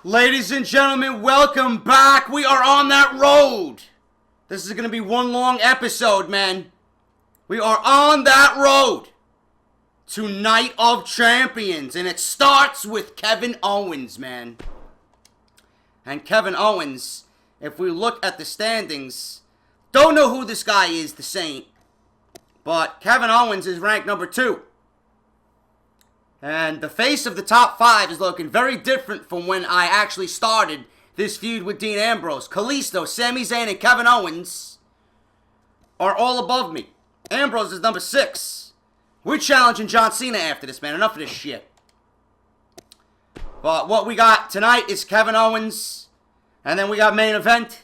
Ladies and gentlemen, welcome back. We are on that road. This is going to be one long episode, man. We are on that road to Night of Champions. And it starts with Kevin Owens, man. And Kevin Owens, if we look at the standings, don't know who this guy is, the Saint. But Kevin Owens is ranked number 2. And the face of the top 5 is looking very different from when I actually started this feud with Dean Ambrose. Kalisto, Sami Zayn, and Kevin Owens are all above me. Ambrose is number 6. We're challenging John Cena after this, man. Enough of this shit. But what we got tonight is Kevin Owens. And then we got main event.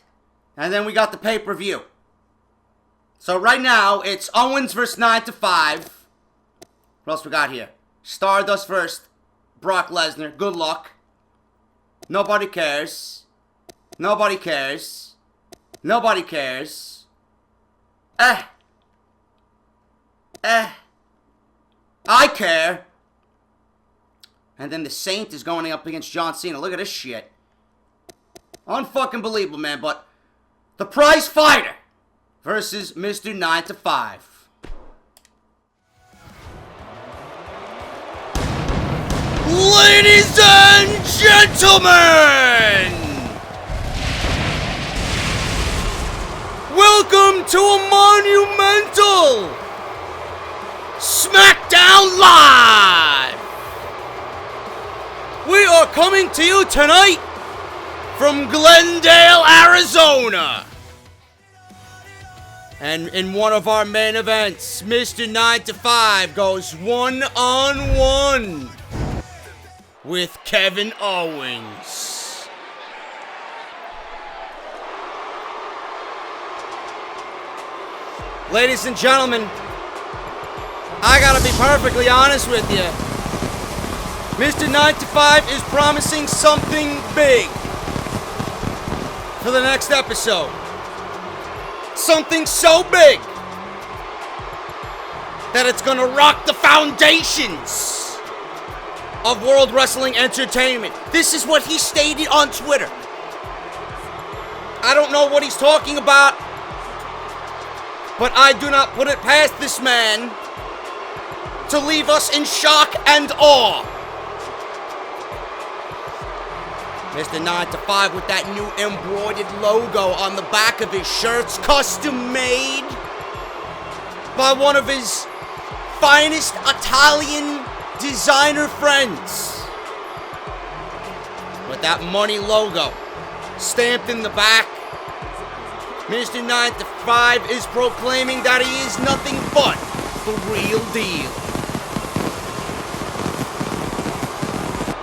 And then we got the pay-per-view. So right now, it's Owens versus 9 to 5. What else we got here? Stardust first. Brock Lesnar. Good luck. Nobody cares. Nobody cares. Nobody cares. I care. And then the Saint is going up against John Cena. Look at this shit. Unfucking believable, man. But the prize fighter versus Mr. 9 to 5. Ladies and gentlemen, welcome to a monumental Smackdown Live. We are coming to you tonight from Glendale, Arizona. And in one of our main events, Mr. 9 to 5 goes one-on-one with Kevin Owens. Ladies and gentlemen, I gotta be perfectly honest with you. Mr. 9 to 5 is promising something big for the next episode. Something so big that it's gonna rock the foundations of World Wrestling Entertainment. This is what he stated on Twitter. I don't know what he's talking about, but I do not put it past this man to leave us in shock and awe. Mr. 9 to 5 with that new embroidered logo on the back of his shirts, custom made by one of his finest Italian designer friends, with that money logo stamped in the back. Mr. 9 to 5 is proclaiming that he is nothing but the real deal.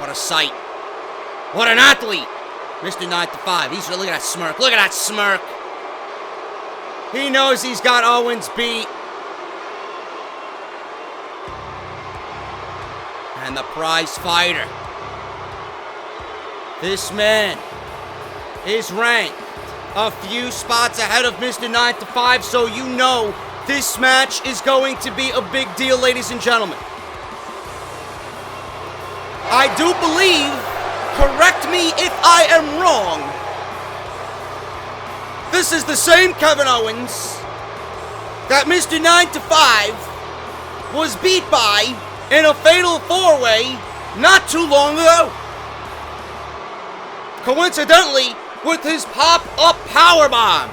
What a sight. What an athlete. Mr. 9 to 5. Look at that smirk. Look at that smirk. He knows he's got Owens beat. And the prize fighter. This man is ranked a few spots ahead of Mr. 9 to 5, so you know this match is going to be a big deal, ladies and gentlemen. I do believe, correct me if I am wrong, this is the same Kevin Owens that Mr. 9 to 5 was beat by in a fatal 4-way not too long ago. Coincidentally, with his pop-up powerbomb.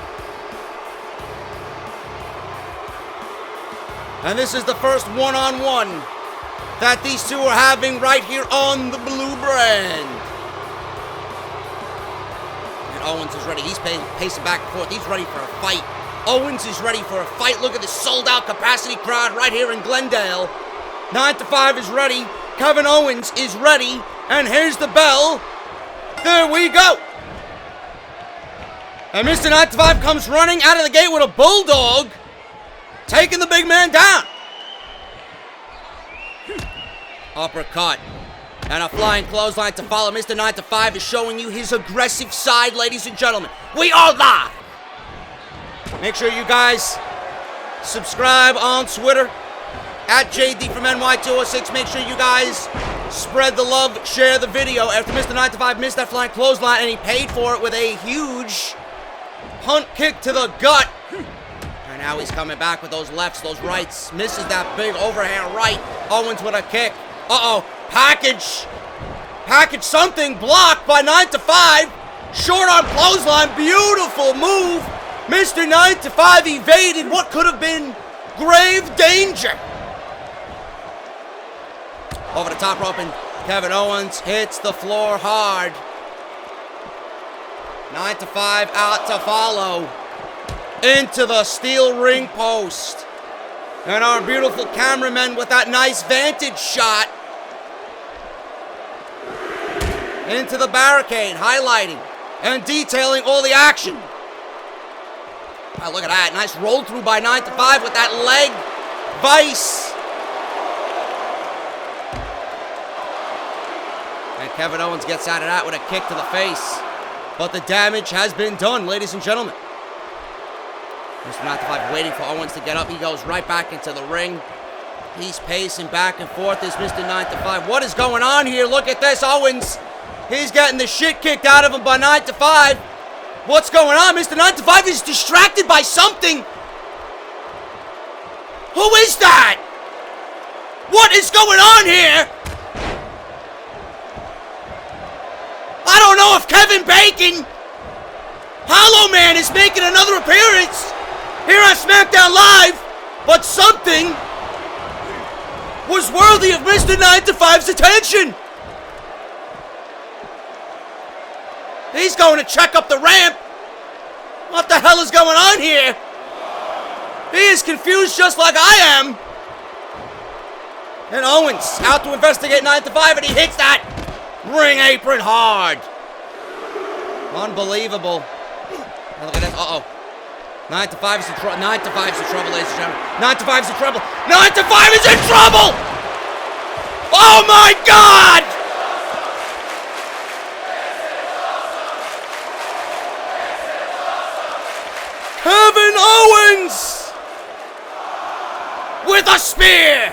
And this is the first one-on-one that these two are having right here on the Blue Brand. And Owens is ready. He's pacing back and forth. He's ready for a fight. Owens is ready for a fight. Look at the sold-out capacity crowd right here in Glendale. 9 to 5 is ready. Kevin Owens is ready. And here's the bell. There we go. And Mr. 9 to 5 comes running out of the gate with a bulldog, taking the big man down. Uppercut. And a flying clothesline to follow. Mr. 9 to 5 is showing you his aggressive side, ladies and gentlemen. We are live. Make sure you guys subscribe on Twitter at JD from NY206. Make sure you guys Spread the love, share the video. After Mr. 9 to 5 missed that flying clothesline, and he paid for it with a huge punt kick to the gut. And now he's coming back with those lefts, those rights. Misses that big overhand right. Owens with a kick. Uh-oh. Package something. Blocked by 9 to 5. Short arm clothesline. Beautiful move. Mr. 9 to 5 evaded what could have been grave danger. Over the top rope, and Kevin Owens hits the floor hard. 9 to 5 out to follow. Into the steel ring post. And our beautiful cameraman with that nice vantage shot. Into the barricade, highlighting and detailing all the action. Oh, look at that. Nice roll through by 9 to 5 with that leg vice. And Kevin Owens gets out of that with a kick to the face. But the damage has been done, ladies and gentlemen. Mr. 9 to 5 waiting for Owens to get up. He goes right back into the ring. He's pacing back and forth as Mr. 9 to 5. What is going on here? Look at this. Owens, he's getting the shit kicked out of him by 9 to 5. What's going on? Mr. 9 to 5 is distracted by something. Who is that? What is going on here? I don't know if Kevin Bacon, Hollow Man, is making another appearance here on SmackDown Live, but something was worthy of Mr. 9 to 5's attention. He's going to check up the ramp. What the hell is going on here? He is confused just like I am. And Owens out to investigate 9 to 5, and he hits that ring apron hard. Unbelievable. Now look at this. Uh-oh. 9 to 5 is in trouble. 9 to 5 is in trouble, ladies and gentlemen. 9 to 5 is in trouble. 9 to 5 is in trouble! Oh my God! Kevin Owens with a spear.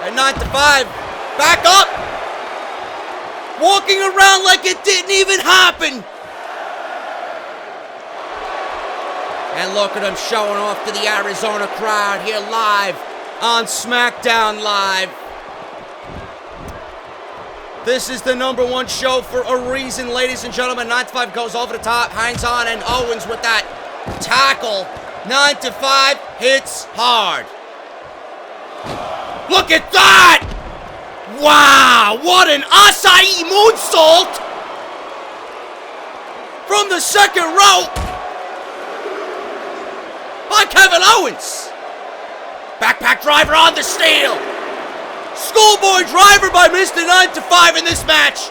And 9 to 5 back up. Walking around like it didn't even happen. And look at him showing off to the Arizona crowd here live on SmackDown Live. This is the #1 show for a reason, ladies and gentlemen. 9 to 5 goes over the top, hangs on, and Owens with that tackle. 9 to 5 hits hard. Look at that! Wow, what an acai moonsault from the second row by Kevin Owens. Backpack driver on the steel. Schoolboy driver by Mr. 9 to 5 in this match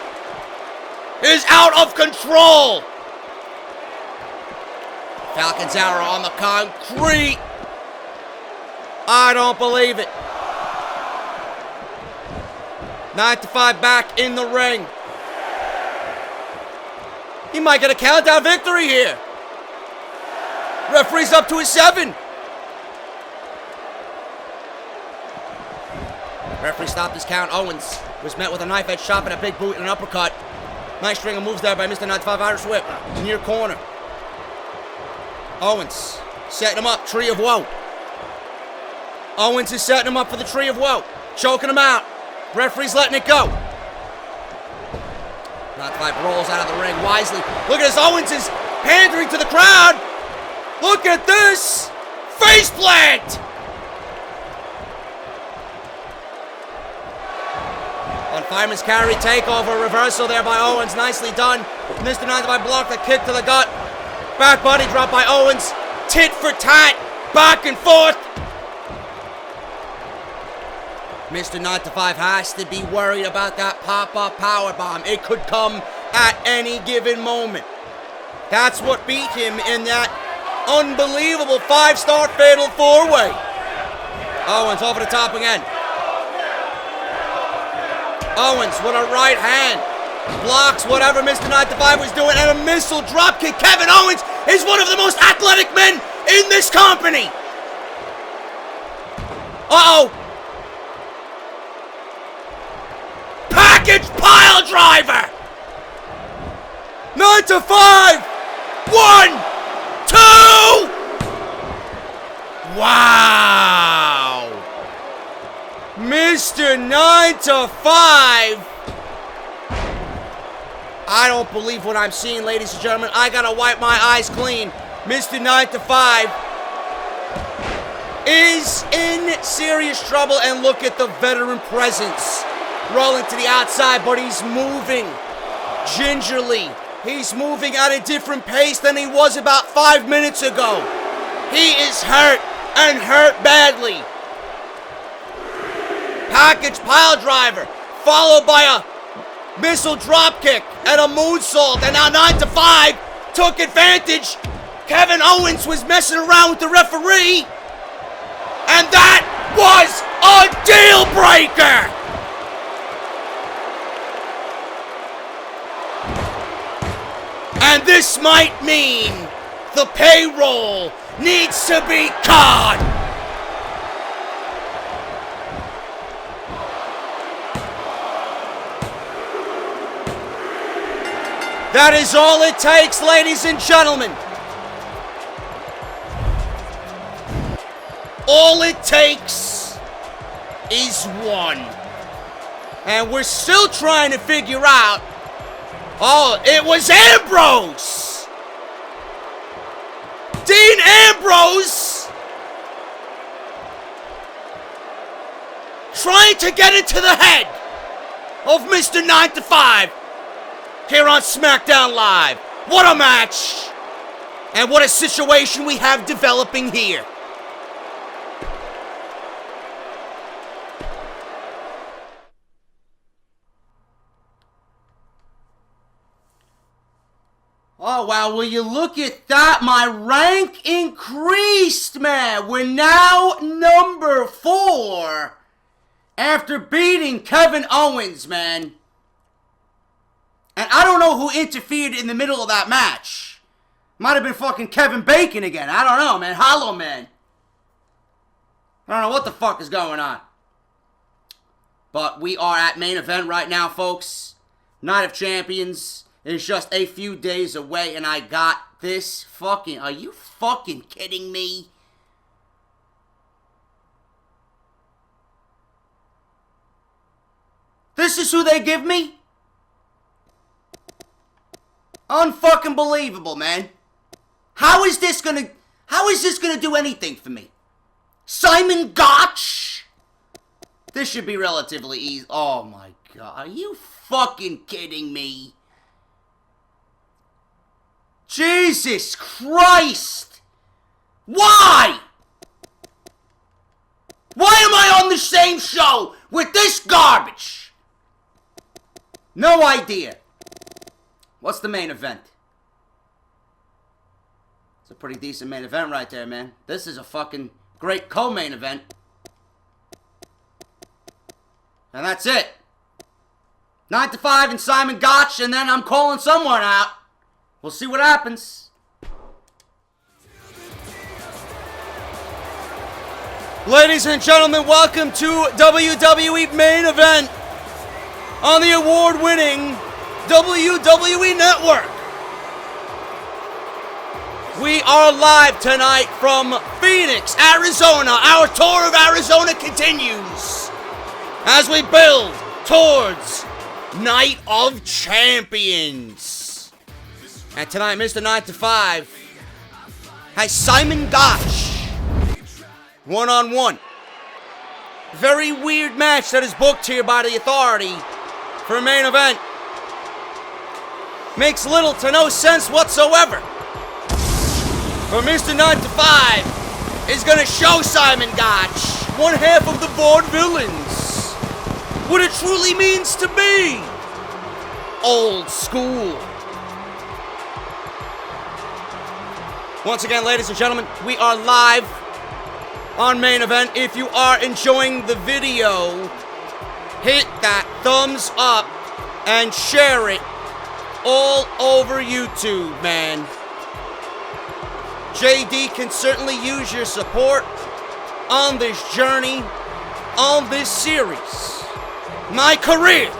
is out of control. Falcon's arrow on the concrete. I don't believe it. 9 to 5 back in the ring. He might get a countdown victory here. Referee's up to his 7. Referee stopped his count. Owens was met with a knife edge chop and a big boot and an uppercut. Nice string of moves there by Mr. 9 to 5 Irish Whip. Near corner. Owens setting him up. Tree of Woe. Owens is setting him up for the Tree of Woe. Choking him out. Referee's letting it go. 9 to 5 rolls out of the ring wisely. Look at this. Owens is pandering to the crowd. Look at this. Face plant. On Fireman's carry, takeover, reversal there by Owens. Nicely done. Mr. 9 to 5 blocked, a kick to the gut. Back body drop by Owens. Tit for tat. Back and forth. Mr. 9 to 5 has to be worried about that pop-up powerbomb. It could come at any given moment. That's what beat him in that unbelievable 5-star fatal 4-way. Owens over the top again. Owens with a right hand. Blocks whatever Mr. 9 to 5 was doing, and a missile dropkick. Kevin Owens is one of the most athletic men in this company. Uh-oh. Package pile driver! 9 to 5! 1, 2! Wow! Mr. 9 to 5! I don't believe what I'm seeing, ladies and gentlemen. I gotta wipe my eyes clean. Mr. 9 to 5 is in serious trouble, and look at the veteran presence. Rolling to the outside, but he's moving gingerly. He's moving at a different pace than he was about 5 minutes ago. He is hurt, and hurt badly. Package pile driver, followed by a missile dropkick and a moonsault, and now 9 to 5 took advantage. Kevin Owens was messing around with the referee, and that was a deal breaker. And this might mean the payroll needs to be cut. That is all it takes, ladies and gentlemen. All it takes is one. And we're still trying to figure out. Oh, it was Ambrose! Dean Ambrose! Trying to get into the head of Mr. 9 to 5 here on Smackdown Live. What a match! And what a situation we have developing here. Oh, wow, will you look at that? My rank increased, man. We're now number 4 after beating Kevin Owens, man. And I don't know who interfered in the middle of that match. Might have been fucking Kevin Bacon again. I don't know, man. Hollow Man. I don't know what the fuck is going on. But we are at main event right now, folks. Night of Champions. It is just a few days away, and I got this fucking... Are you fucking kidding me? This is who they give me? Unfucking believable, man. How is this gonna do anything for me? Simon Gotch? This should be relatively easy. Oh my god, are you fucking kidding me? Jesus Christ! Why? Why am I on the same show with this garbage? No idea. What's the main event? It's a pretty decent main event right there, man. This is a fucking great co-main event. And that's it. 9 to 5 and Simon Gotch, and then I'm calling someone out. We'll see what happens. Ladies and gentlemen, welcome to WWE Main Event on the award-winning WWE Network. We are live tonight from Phoenix, Arizona. Our tour of Arizona continues as we build towards Night of Champions. And tonight, Mr. 9 to 5 has Simon Gotch one-on-one. Very weird match that is booked here by the Authority for a main event. Makes little to no sense whatsoever. But Mr. 9 to 5 is going to show Simon Gotch, one half of the Vaudevillains, what it truly means to be old school. Once again, ladies and gentlemen, we are live on Main Event. If you are enjoying the video, hit that thumbs up and share it all over YouTube, man. JD can certainly use your support on this journey, on this series. My career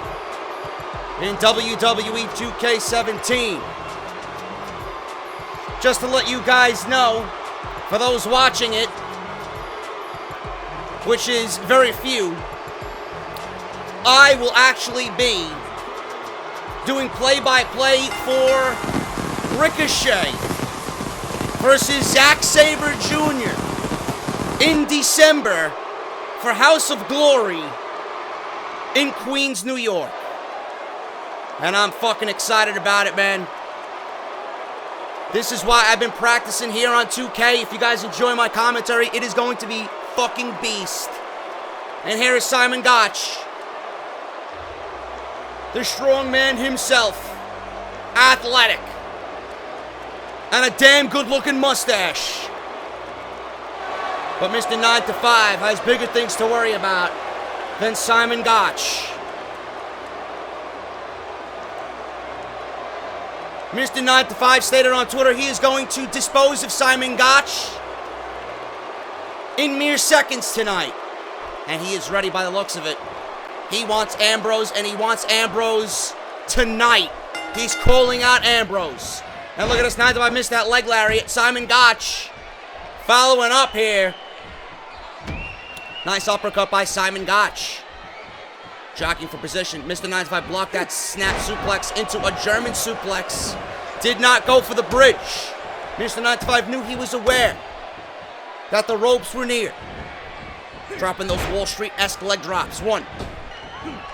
in WWE 2K17. Just to let you guys know, for those watching it, which is very few, I will actually be doing play-by-play for Ricochet versus Zack Sabre Jr. in December for House of Glory in Queens, New York. And I'm fucking excited about it, man. This is why I've been practicing here on 2K. If you guys enjoy my commentary, it is going to be fucking beast. And here is Simon Gotch, the strong man himself, athletic, and a damn good-looking mustache. But Mr. 9 to 5 has bigger things to worry about than Simon Gotch. Mr. 9 to 5 stated on Twitter he is going to dispose of Simon Gotch in mere seconds tonight. And he is ready by the looks of it. He wants Ambrose, and he wants Ambrose tonight. He's calling out Ambrose. And look at this, 9 to 5 missed that leg lariat. Simon Gotch following up here. Nice uppercut by Simon Gotch. Jockeying for position. Mr. 9 to 5 blocked that snap suplex into a German suplex. Did not go for the bridge. Mr. 9 to 5 knew he was aware that the ropes were near. Dropping those Wall Street-esque leg drops. One.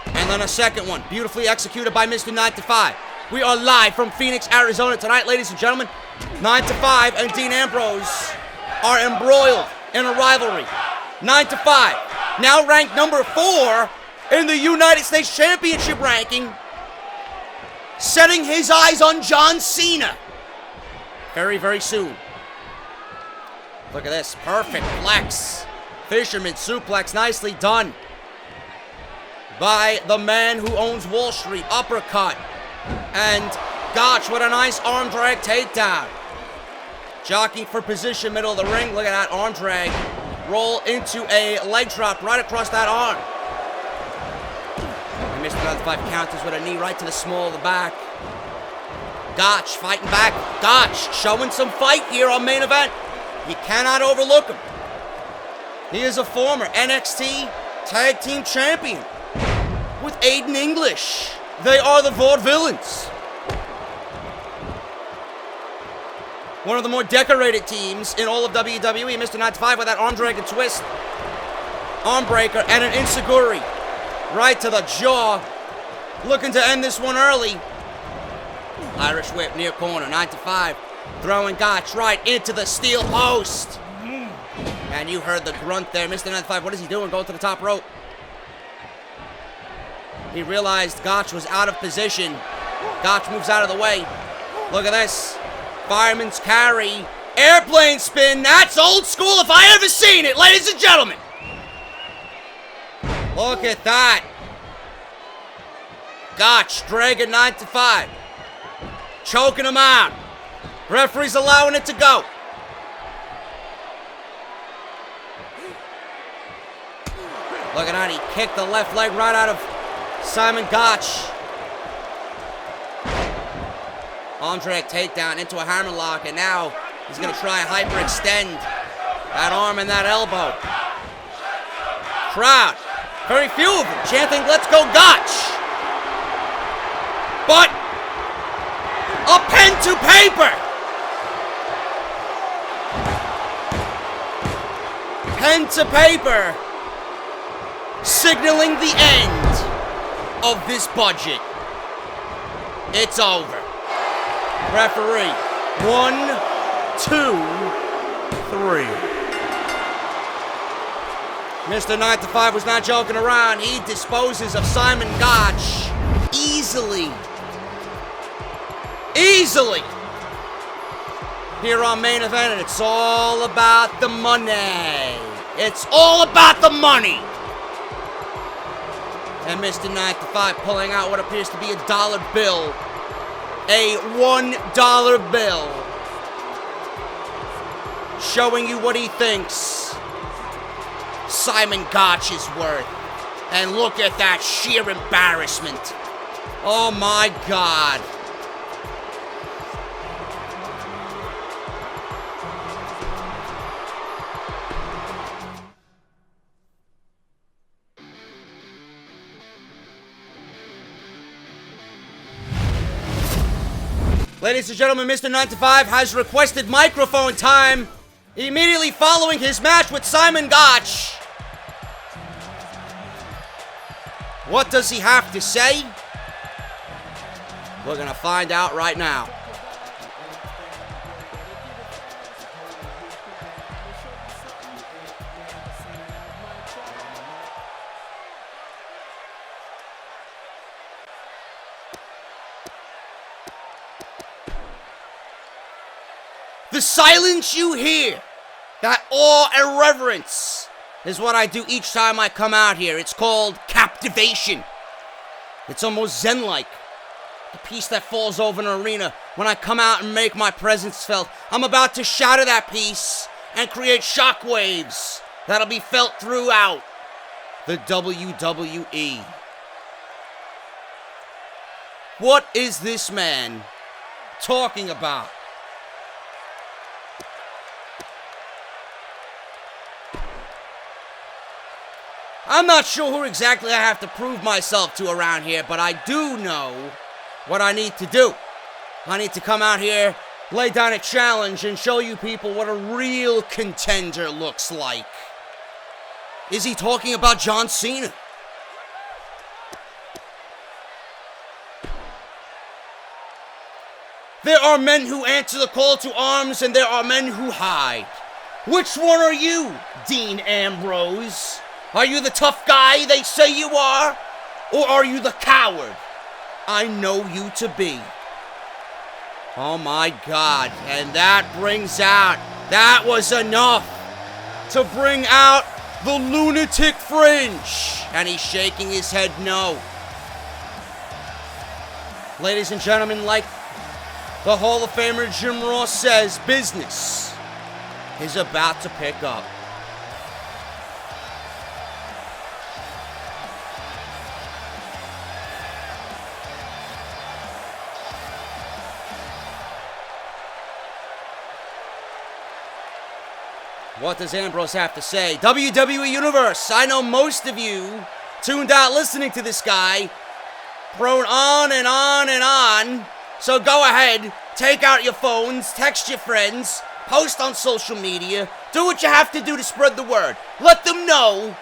And then a second one. Beautifully executed by Mr. 9 to 5. We are live from Phoenix, Arizona tonight, ladies and gentlemen. 9 to 5 and Dean Ambrose are embroiled in a rivalry. 9 to 5, now ranked number 4 in the United States Championship ranking, setting his eyes on John Cena very, very soon. Look at this, perfect flex. Fisherman suplex, nicely done by the man who owns Wall Street. Uppercut. And Gotch with a nice arm drag takedown. Jockeying for position, middle of the ring. Look at that arm drag. Roll into a leg drop right across that arm. And Mr. 9 to 5 counters with a knee right to the small of the back. Gotch fighting back. Gotch showing some fight here on main event. You cannot overlook him. He is a former NXT Tag Team Champion with Aiden English. They are the Vaudevillains. One of the more decorated teams in all of WWE. Mr. 9 to 5 with that arm drag and twist. Arm breaker and an enziguri right to the jaw. Looking to end this one early. Irish whip near corner. 9 to 5 throwing Gotch right into the steel post. And you heard the grunt there. Mr. 9 to 5, what is he doing? Going to the top rope. He realized Gotch was out of position. Gotch moves out of the way. Look at this. Fireman's carry. Airplane spin. That's old school if I ever seen it, ladies and gentlemen. Look at that. Gotch dragging 9 to 5. Choking him out. Referee's allowing it to go. Look at that. He kicked the left leg right out of Simon Gotch. Arm drag takedown into a hammerlock, and now he's going to try and hyperextend that arm and that elbow. Crowd, very few of them chanting, "Let's go Gotch!" But a pen to paper. Pen to paper, signaling the end of this budget. It's over. Referee, 1, 2, 3. Mr. 9 to 5 was not joking around. He disposes of Simon Gotch easily. Easily. Here on main event, and it's all about the money. It's all about the money. And Mr. 9 to 5 pulling out what appears to be a dollar bill. A $1 bill. Showing you what he thinks Simon Gotch is worth. And look at that sheer embarrassment Oh my God. Ladies and gentlemen, Mr. 9to5 has requested microphone time immediately following his match with Simon Gotch. What does he have to say? We're gonna find out right now. The silence you hear, that awe and reverence, is what I do each time I come out here. It's called captivation. It's almost zen-like. The piece that falls over an arena when I come out and make my presence felt. I'm about to shatter that piece and create shockwaves that'll be felt throughout the WWE. What is this man talking about? I'm not sure who exactly I have to prove myself to around here, but I do know what I need to do. I need to come out here, lay down a challenge, and show you people what a real contender looks like. Is he talking about John Cena? There are men who answer the call to arms, and there are men who hide. Which one are you, Dean Ambrose? Are you the tough guy they say you are? Or are you the coward I know you to be? Oh my God, and that was enough to bring out the lunatic fringe. And he's shaking his head no. Ladies and gentlemen, like the Hall of Famer Jim Ross says, business is about to pick up. What does Ambrose have to say? WWE Universe, I know most of you tuned out listening to this guy, prone on and on and on. So go ahead, take out your phones, text your friends, post on social media, do what you have to do to spread the word. Let them know.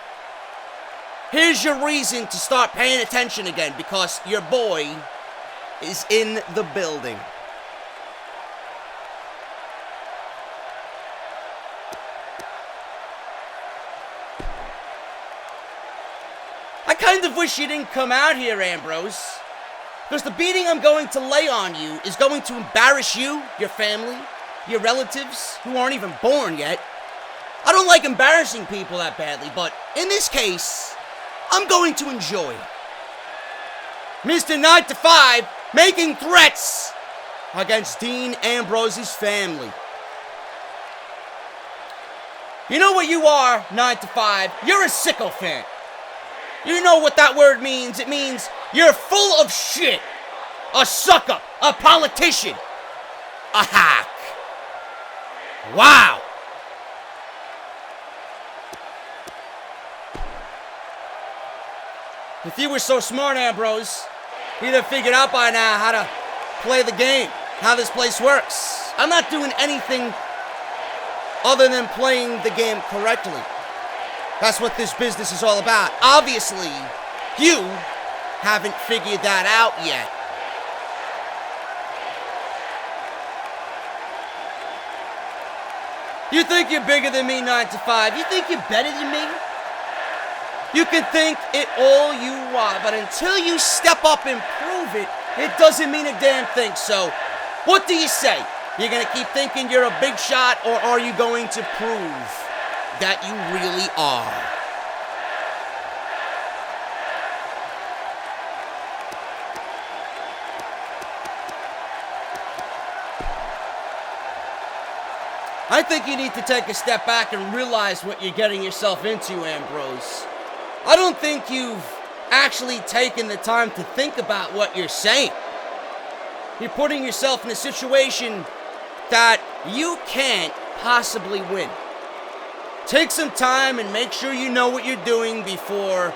Here's your reason to start paying attention again, because your boy is in the building. I kind of wish you didn't come out here, Ambrose. Because the beating I'm going to lay on you is going to embarrass you, your family, your relatives, who aren't even born yet. I don't like embarrassing people that badly, but in this case, I'm going to enjoy it. Mr. 9to5 making threats against Dean Ambrose's family. You know what you are, 9to5? You're a sycophant. You know what that word means. It means you're full of shit. A sucker. A politician. A hack. Wow. If you were so smart, Ambrose, you'd have figured out by now how to play the game, how this place works. I'm not doing anything other than playing the game correctly. That's what this business is all about. Obviously, you haven't figured that out yet. You think you're bigger than me, 9to5? You think you're better than me? You can think it all you want, but until you step up and prove it, it doesn't mean a damn thing. So, what do you say? You're going to keep thinking you're a big shot, or are you going to prove that you really are? I think you need to take a step back and realize what you're getting yourself into, Ambrose. I don't think you've actually taking the time to think about what you're saying. You're putting yourself in a situation that you can't possibly win. Take some time and make sure you know what you're doing before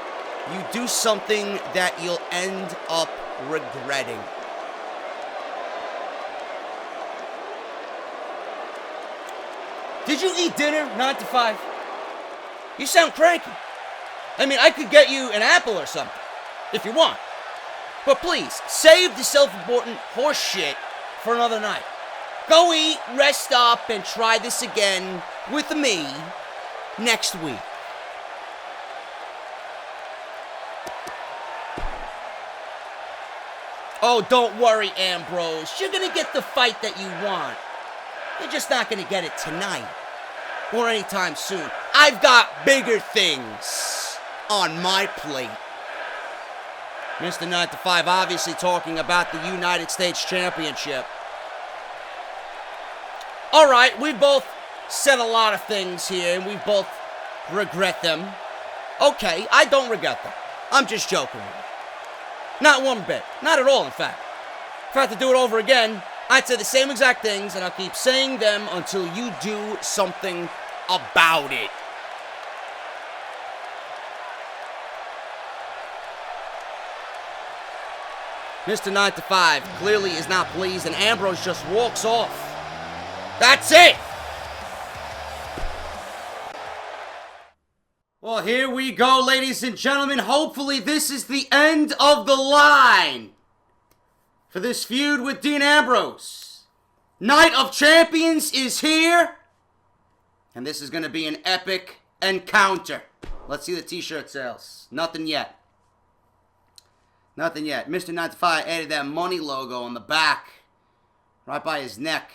you do something that you'll end up regretting. Did you eat dinner 9 to 5? You sound cranky. I mean, I could get you an apple or something, if you want. But please, save the self-important horse shit for another night. Go eat, rest up, and try this again with me next week. Oh, don't worry, Ambrose. You're gonna get the fight that you want. You're just not gonna get it tonight. Or anytime soon. I've got bigger things on my plate. Mr. 9 to 5 obviously talking about the United States Championship. Alright, we both said a lot of things here, and we both regret them. Okay, I don't regret them. I'm just joking with you. Not one bit. Not at all, in fact. If I had to do it over again, I'd say the same exact things, and I'll keep saying them until you do something about it. Mr. 9 to 5 clearly is not pleased, and Ambrose just walks off. That's it! Well, here we go, ladies and gentlemen. Hopefully this is the end of the line for this feud with Dean Ambrose. Night of Champions is here, and this is going to be an epic encounter. Let's see the t-shirt sales. Nothing yet. Nothing yet. Mr. 9 to 5 added that money logo on the back, right by his neck.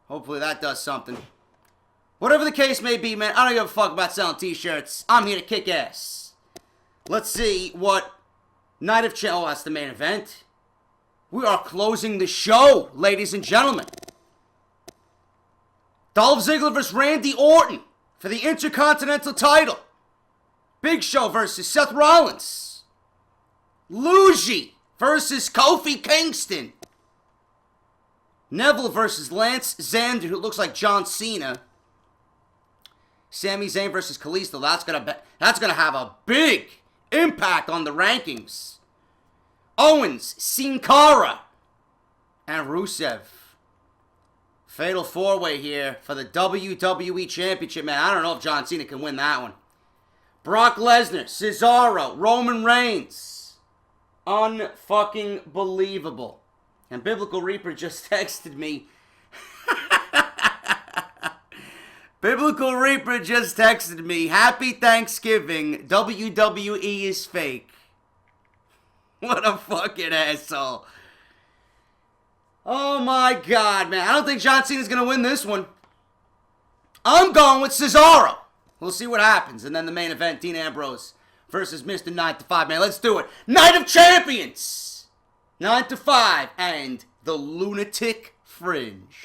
Hopefully that does something. Whatever the case may be, man, I don't give a fuck about selling t-shirts. I'm here to kick ass. Let's see what Night of Champions... Oh, that's the main event. We are closing the show, ladies and gentlemen. Dolph Ziggler versus Randy Orton for the Intercontinental title. Big Show versus Seth Rollins. Lucha versus Kofi Kingston. Neville versus Lance Xander, who looks like John Cena. Sami Zayn versus Kalisto. That's gonna have a big impact on the rankings. Owens, Sin Cara, and Rusev. Fatal 4-way here for the WWE Championship, man. I don't know if John Cena can win that one. Brock Lesnar, Cesaro, Roman Reigns. Unfucking believable. And Biblical Reaper just texted me. Biblical Reaper just texted me. Happy Thanksgiving. WWE is fake. What a fucking asshole. Oh my god, man. I don't think John Cena's going to win this one. I'm going with Cesaro. We'll see what happens. And then the main event, Dean Ambrose versus Mr. 9 to 5, man. Let's do it. Night of Champions. 9 to 5 and the Lunatic Fringe.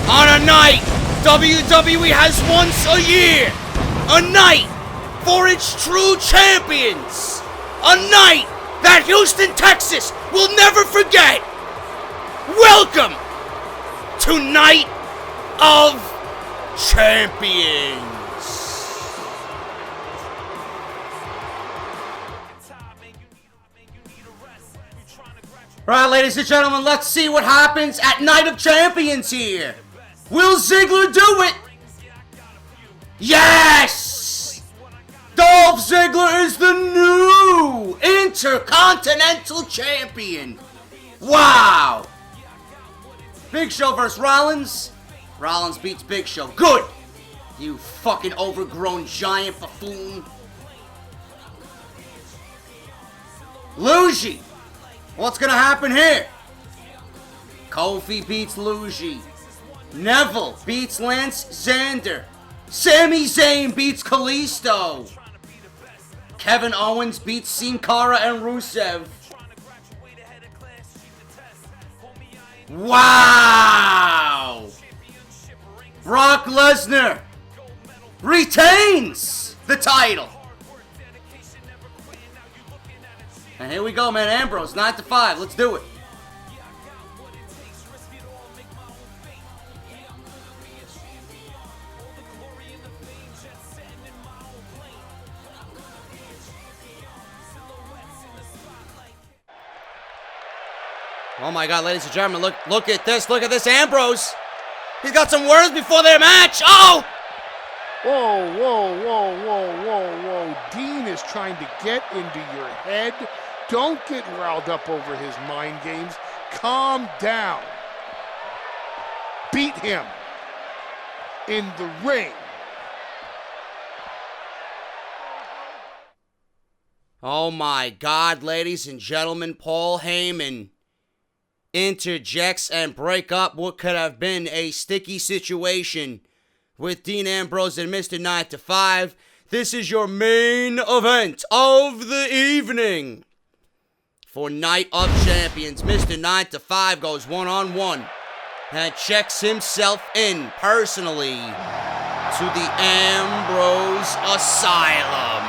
On a night WWE has once a year. A night for its true champions. A night that Houston, Texas will never forget. Welcome to Night of Champions. Right, ladies and gentlemen, let's see what happens at Night of Champions here. Will Ziggler do it? Yes! Dolph Ziggler is the new Intercontinental Champion. Wow! Big Show versus Rollins. Rollins beats Big Show. Good! You fucking overgrown giant buffoon. Lucha. What's gonna happen here? Kofi beats Lucha. Neville beats Lance Xander. Sami Zayn beats Kalisto. Kevin Owens beats Sin Cara and Rusev. Wow! Brock Lesnar retains the title. And here we go, man. Ambrose, 9-5. Let's do it. Oh my God, ladies and gentlemen, look at this. Look at this, Ambrose. He's got some words before their match. Oh! Whoa, whoa, whoa, whoa, whoa, whoa. Dean is trying to get into your head. Don't get riled up over his mind games. Calm down. Beat him in the ring. Oh my God, ladies and gentlemen, Paul Heyman interjects and break up what could have been a sticky situation with Dean Ambrose and Mr. 9-5. This is your main event of the evening. For Night of Champions, Mr. 9-5 goes one-on-one and checks himself in personally to the Ambrose Asylum.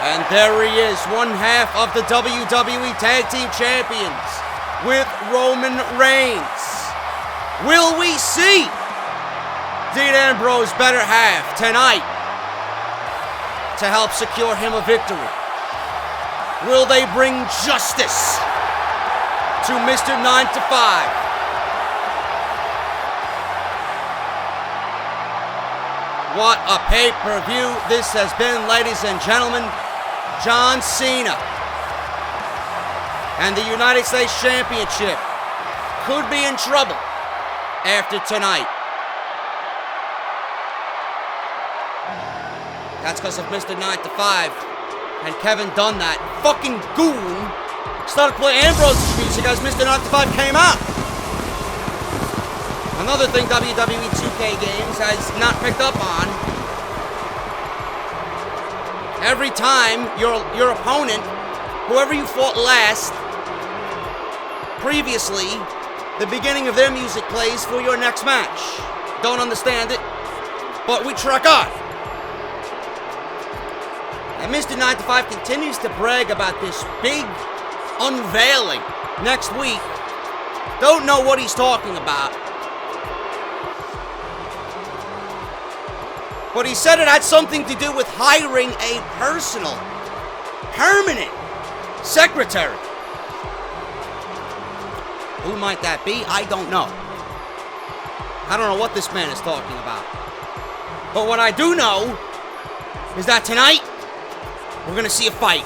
And there he is, one half of the WWE Tag Team Champions with Roman Reigns. Will we see Dean Ambrose better half tonight to help secure him a victory? Will they bring justice to Mr. 9-5? What a pay-per-view this has been, ladies and gentlemen. John Cena and the United States Championship could be in trouble after tonight. That's because of Mr. 9-5 and Kevin Dunn, that fucking goon, started playing Ambrose's music as Mr. 9-5 came out. Another thing WWE 2K games has not picked up on. Every time your opponent, whoever you fought last, previously, the beginning of their music plays for your next match. Don't understand it, but we truck on. And Mr. 9-5 continues to brag about this big unveiling next week. Don't know what he's talking about. But he said it had something to do with hiring a personal, permanent secretary. Who might that be? I don't know. I don't know what this man is talking about. But what I do know is that tonight, we're going to see a fight.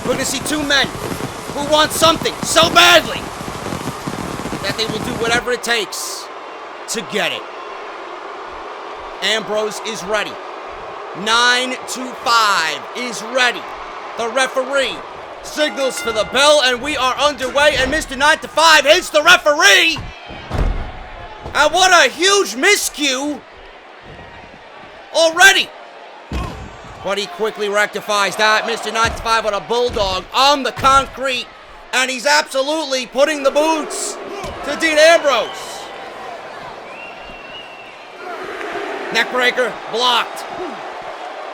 We're going to see two men who want something so badly that they will do whatever it takes to get it. Ambrose is ready. 9-5 is ready. The referee signals for the bell, and we are underway, and Mr. 9-5 hits the referee. And what a huge miscue already. But he quickly rectifies that. Mr. 9-5 with a bulldog on the concrete, and he's absolutely putting the boots to Dean Ambrose. Neckbreaker blocked.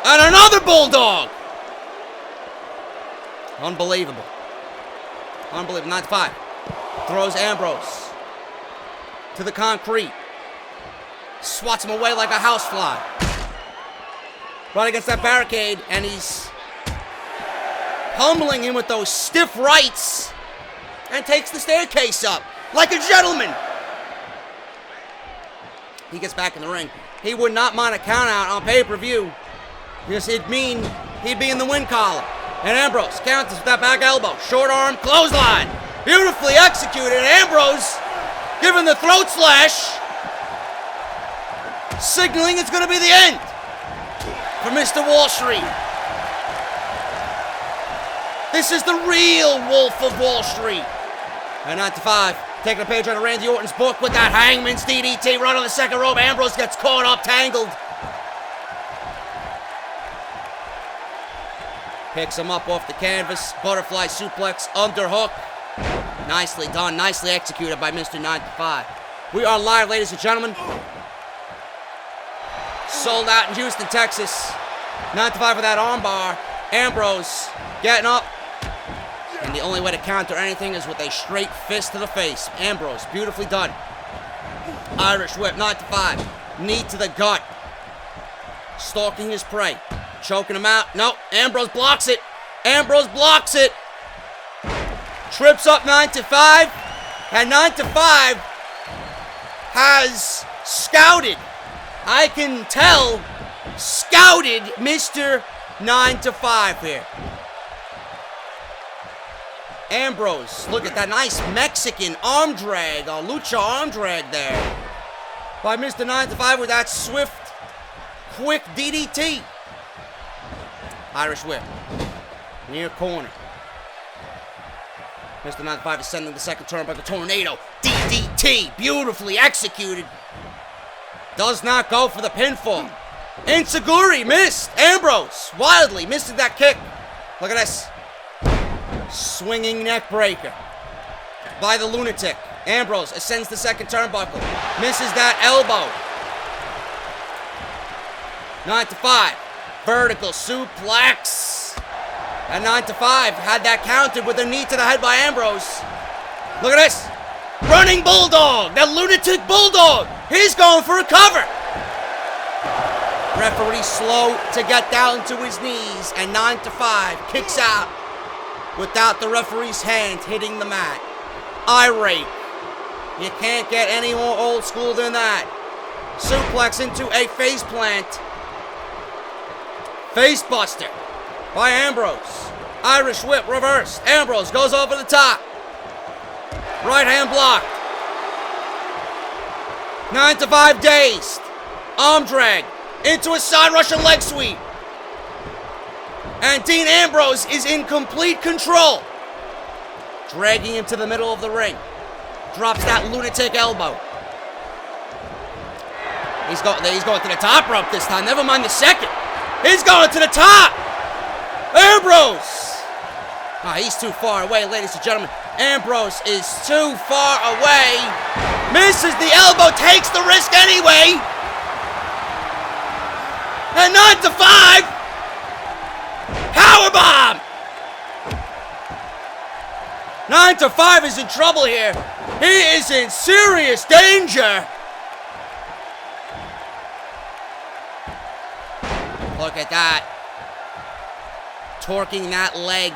And another bulldog. Unbelievable. Unbelievable. 9-5 throws Ambrose to the concrete. Swats him away like a housefly. Right against that barricade, and he's pummeling him with those stiff rights and takes the staircase up like a gentleman. He gets back in the ring. He would not mind a count out on pay-per-view because it'd mean he'd be in the win column. And Ambrose counters with that back elbow. Short arm clothesline. Beautifully executed. Ambrose giving the throat slash. Signaling it's going to be the end for Mr. Wall Street. This is the real Wolf of Wall Street. And 9-5. Taking a page out of Randy Orton's book with that Hangman's DDT right on the second rope. Ambrose gets caught up, tangled. Picks him up off the canvas. Butterfly suplex, underhook. Nicely done, nicely executed by Mr. 9-5. We are live, ladies and gentlemen. sold out in Houston, Texas. 9 to 5 for that armbar. Ambrose getting up. And the only way to counter anything is with a straight fist to the face. Ambrose, beautifully done. Irish whip, 9 to 5. Knee to the gut. Stalking his prey. Choking him out. No, Ambrose blocks it. Ambrose blocks it. Trips up 9 to 5. And 9 to 5 has scouted. I can tell, scouted Mr. 9 to 5 here. Ambrose, look at that nice Mexican arm drag, a Lucha arm drag there by Mr. 9 to 5 with that swift, quick DDT. Irish whip, near corner. Mr. 9 to 5 is sending the second turnbuckle tornado. DDT, beautifully executed. Does not go for the pinfall. Enziguri missed. Ambrose wildly missing that kick. Look at this. Swinging neck breaker by the lunatic. Ambrose ascends the second turnbuckle. Misses that elbow. 9 to 5. Vertical suplex. And 9 to 5 had that countered with a knee to the head by Ambrose. Look at this. Running bulldog. That lunatic bulldog. He's going for a cover. Referee slow to get down to his knees. And 9 to 5 kicks out without the referee's hand hitting the mat. Irate. You can't get any more old school than that. Suplex into a face plant. Face buster by Ambrose. Irish whip reversed. Ambrose goes over the top. Right hand blocked. 9 to 5 dazed. Arm drag into a side Russian leg sweep. And Dean Ambrose is in complete control. Dragging him to the middle of the ring. Drops that lunatic elbow. He's going to the top rope this time. Never mind the second. He's going to the top. Ambrose. Oh, he's too far away, ladies and gentlemen. Ambrose is too far away. Misses the elbow, takes the risk anyway. And 9 to 5. Powerbomb. 9 to 5 is in trouble here. He is in serious danger. Look at that. Torquing that leg.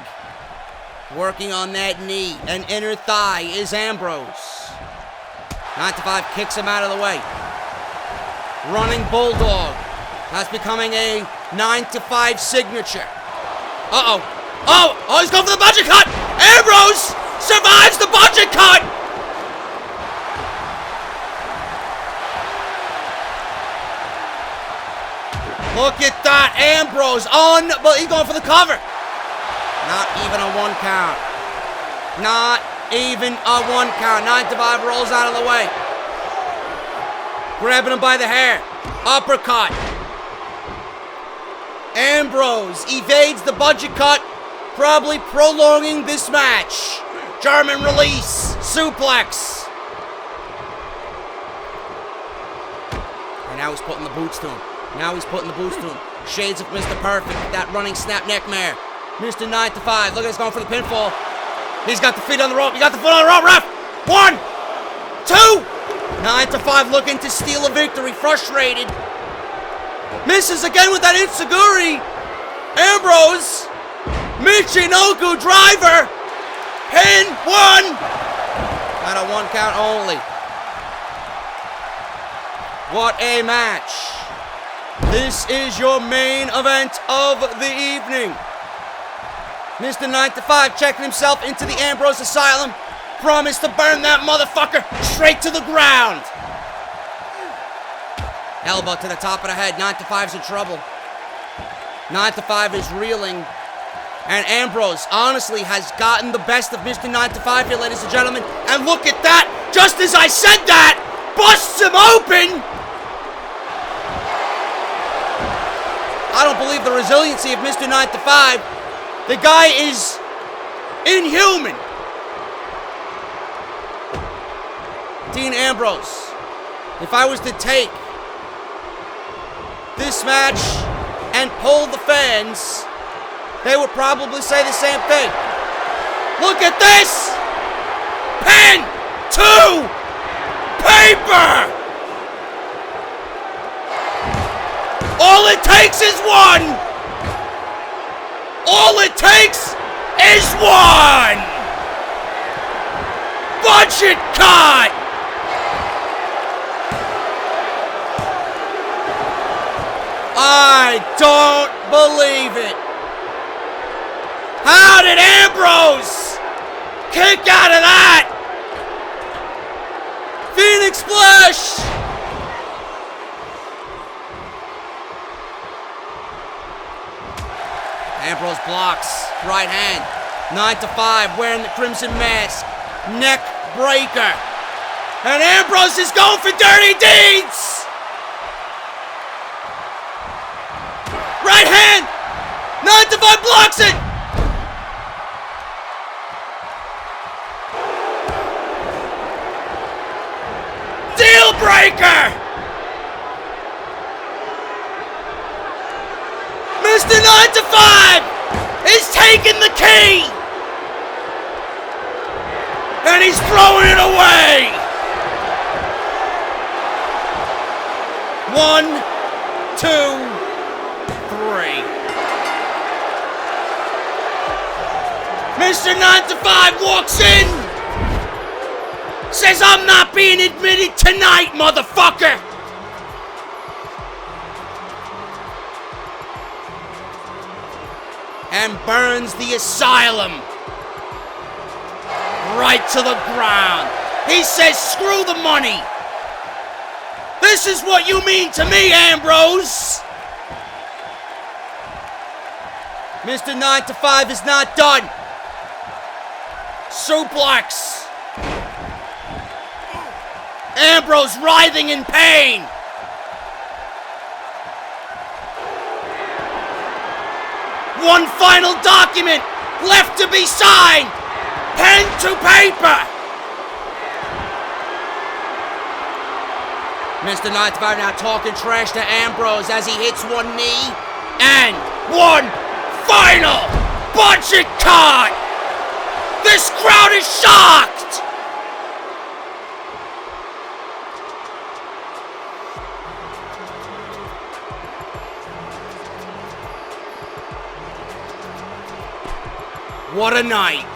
Working on that knee. An inner thigh is Ambrose. 9 to 5 kicks him out of the way. Running bulldog. That's becoming a 9 to 5 signature. Uh-oh. Oh, he's going for the budget cut. Ambrose survives the budget cut. Look at that, Ambrose but he's going for the cover. Not even a 1 count. Not even a 1 count. 9 to 5 rolls out of the way. Grabbing him by the hair. Uppercut. Ambrose evades the budget cut, probably prolonging this match. German release. Suplex. And now he's putting the boots to him. Shades of Mr. Perfect. That running snap neckmare. Mr. 9 to 5. Look at this going for the pinfall. He's got the feet on the rope. He got the foot on the rope, ref. 1, 2. 9 to 5 looking to steal a victory. Frustrated. Misses again with that Enziguri. Ambrose. Michinoku driver. Pin 1. At a 1 count only. What a match. This is your main event of the evening. Mr. 9 to 5 checking himself into the Ambrose Asylum. Promised to burn that motherfucker straight to the ground. Elbow to the top of the head. 9 to 5's in trouble. 9 to 5 is reeling. And Ambrose honestly has gotten the best of Mr. 9 to 5 here, ladies and gentlemen. And look at that. Just as I said that, busts him open. I don't believe the resiliency of Mr. 9 to 5. The guy is inhuman. Dean Ambrose, if I was to take this match and poll the fans, they would probably say the same thing. Look at this! Pen to paper! All it takes is one! All it takes is one! Budget cut! I don't believe it. How did Ambrose kick out of that? Phoenix Splash! Ambrose blocks, right hand, 9-5, wearing the crimson mask, neck breaker. And Ambrose is going for dirty deeds! Right hand, 9-5 blocks it! Deal breaker! Mr. 9-5 is taking the key! And he's throwing it away! 1, 2, 3. Mr. 9-5 walks in, says, "I'm not being admitted tonight, motherfucker!" And burns the asylum right to the ground. He says, "Screw the money. This is what you mean to me, Ambrose." Mr. 9-5 is not done. Suplex. Ambrose writhing in pain. One final document left to be signed. Pen to paper. Mr. 9-5 now talking trash to Ambrose as he hits one knee. And one final budget cut. This crowd is shocked. What a night.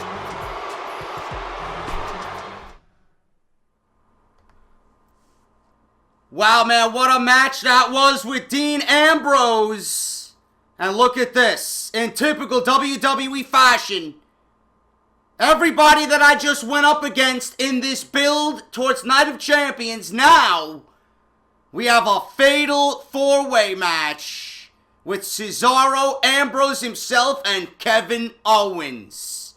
Wow, man, what a match that was with Dean Ambrose. And look at this. In typical WWE fashion, everybody that I just went up against in this build towards Night of Champions, now we have a fatal four-way match with Cesaro, Ambrose himself, and Kevin Owens.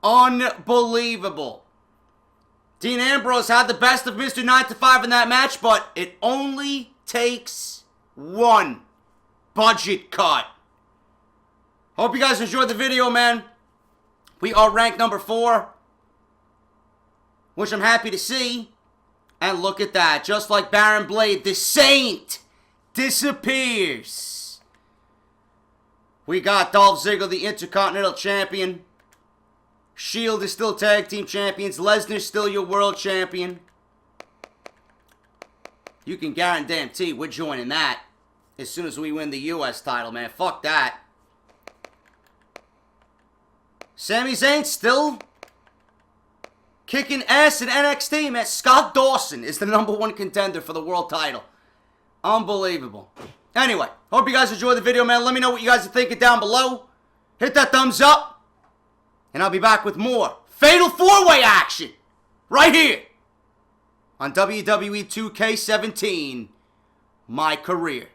Unbelievable. Dean Ambrose had the best of Mr. 9-5 in that match, but it only takes one budget cut. Hope you guys enjoyed the video, man. We are ranked number 4, which I'm happy to see. And look at that. Just like Baron Blade, the Saint disappears. We got Dolph Ziggler, the Intercontinental Champion. Shield is still Tag Team Champions. Lesnar's still your World Champion. You can guarantee we're joining that as soon as we win the U.S. title, man. Fuck that. Sami Zayn still kicking ass in NXT, man. Scott Dawson is the #1 contender for the world title. Unbelievable. Anyway, hope you guys enjoyed the video, man. Let me know what you guys are thinking down below. Hit that thumbs up. And I'll be back with more Fatal 4-Way action right here on WWE 2K17, My Career.